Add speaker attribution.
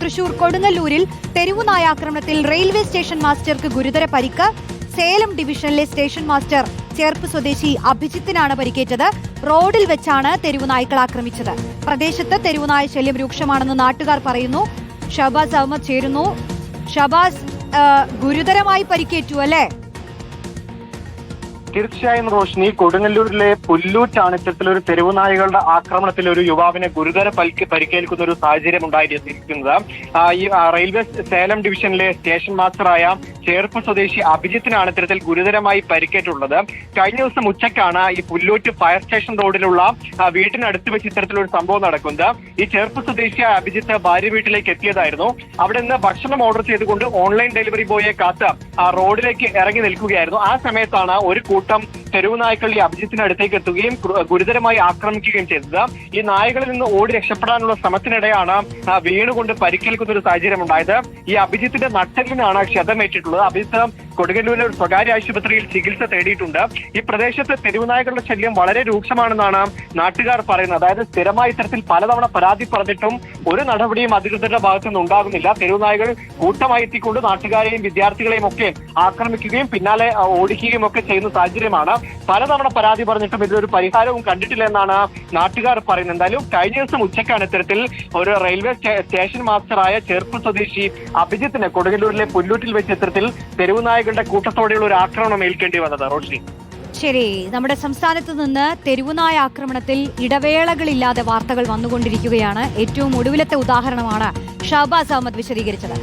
Speaker 1: തൃശൂർ കൊടുങ്ങല്ലൂരിൽ തെരുവുനായാക്രമണത്തിൽ railway station മാസ്റ്റർക്ക് ഗുരുതര പരിക്ക്. സേലം ഡിവിഷനിലെ സ്റ്റേഷൻ മാസ്റ്റർ ചേർപ്പ് സ്വദേശി അഭിജിത്തിനാണ് പരിക്കേറ്റത്. റോഡിൽ വെച്ചാണ് തെരുവുനായ്ക്കൾ ആക്രമിച്ചത്. പ്രദേശത്ത് തെരുവുനായ ശല്യം രൂക്ഷമാണെന്ന് നാട്ടുകാർ പറയുന്നു. ഷഹബാസ് അഹമ്മദ് ചേരുന്നു. ഷഹബാസ്, ഗുരുതരമായി പരിക്കേറ്റു അല്ലേ?
Speaker 2: തീർച്ചയായും റോഷ്നി, കൊടുങ്ങല്ലൂരിലെ പുല്ലൂറ്റാണ് ഇത്തരത്തിലൊരു തെരുവുനായകളുടെ ആക്രമണത്തിൽ ഒരു യുവാവിനെ ഗുരുതര പരിക്കേൽക്കുന്ന ഒരു സാഹചര്യം ഉണ്ടായിരിക്കുന്നത്. ഈ റെയിൽവേ സേലം ഡിവിഷനിലെ സ്റ്റേഷൻ മാസ്റ്ററായ ചേർപ്പ് സ്വദേശി അഭിജിത്തിനാണ് ഇത്തരത്തിൽ ഗുരുതരമായി പരിക്കേറ്റുള്ളത്. കഴിഞ്ഞ ദിവസം ഉച്ചയ്ക്കാണ് ഈ പുല്ലൂറ്റ് ഫയർ സ്റ്റേഷൻ റോഡിലുള്ള വീട്ടിനടുത്ത് വെച്ച് ഇത്തരത്തിലൊരു സംഭവം നടക്കുന്നത്. ഈ ചേർപ്പ് സ്വദേശിയായ അഭിജിത്ത് ഭാര്യ വീട്ടിലേക്ക് എത്തിയതായിരുന്നു. അവിടെ നിന്ന് ഭക്ഷണം ഓർഡർ ചെയ്തുകൊണ്ട് ഓൺലൈൻ ഡെലിവറി ബോയെ കാത്ത് റോഡിലേക്ക് ഇറങ്ങി നിൽക്കുകയായിരുന്നു. ആ സമയത്താണ് ഒരു കൂട്ടം തെരുവുനായ്ക്കൾ ഈ അഭിജിത്തിന് അടുത്തേക്ക് എത്തുകയും ഗുരുതരമായി ആക്രമിക്കുകയും ചെയ്തത്. ഈ നായകളിൽ നിന്ന് ഓടി രക്ഷപ്പെടാനുള്ള ശ്രമത്തിനിടെയാണ് വീണുകൊണ്ട് പരിക്കേൽക്കുന്ന ഒരു സാഹചര്യം ഉണ്ടായത്. ഈ അഭിജിത്തിന്റെ നട്ടെല്ലിനാണ് ക്ഷതമേറ്റിട്ടുള്ളത്. അഭിജിത്ത് കൊടുങ്ങല്ലൂരിലെ ഒരു സ്വകാര്യ ആശുപത്രിയിൽ ചികിത്സ തേടിയിട്ടുണ്ട്. ഈ പ്രദേശത്ത് തെരുവുനായകളുടെ ശല്യം വളരെ രൂക്ഷമാണെന്നാണ് നാട്ടുകാർ പറയുന്നത്. അതായത് സ്ഥിരമായി ഇത്തരത്തിൽ പലതവണ പരാതി പറഞ്ഞിട്ടും ഒരു നടപടിയും അധികൃതരുടെ ഭാഗത്തു നിന്ന് ഉണ്ടാകുന്നില്ല. തെരുവുനായകൾ കൂട്ടമായി എത്തിക്കൊണ്ട് നാട്ടുകാരെയും വിദ്യാർത്ഥികളെയും ഒക്കെ ആക്രമിക്കുകയും പിന്നാലെ ഓടിക്കുകയും ഒക്കെ ചെയ്യുന്ന സാഹചര്യമാണ്. പലതവണ പരാതി പറഞ്ഞിട്ടും ഇതിലൊരു പരിഹാരവും കണ്ടിട്ടില്ല എന്നാണ് നാട്ടുകാർ പറയുന്നത്. എന്തായാലും കഴിഞ്ഞ ദിവസം ഉച്ചയ്ക്കാണ് ഇത്തരത്തിൽ ഒരു റെയിൽവേ സ്റ്റേഷൻ മാസ്റ്ററായ ചേർപ്പ് സ്വദേശി അഭിജിത്തിന് കൊടുങ്ങല്ലൂരിലെ പുല്ലൂറ്റിൽ വെച്ച് ഇത്തരത്തിൽ തെരുവുനായകളുടെ കൂട്ടത്തോടെയുള്ള ഒരു ആക്രമണം ഏൽക്കേണ്ടി വന്നത്. റോഷ്നി,
Speaker 1: ശരി, നമ്മുടെ സംസ്ഥാനത്ത് നിന്ന് തെരുവുനായ ആക്രമണത്തിൽ ഇടവേളകളില്ലാതെ വാർത്തകൾ വന്നുകൊണ്ടിരിക്കുകയാണ്. ഏറ്റവും ഒടുവിലത്തെ ഉദാഹരണമാണ് ഷഹബാസ് അഹമ്മദ് വിശദീകരിച്ചത്.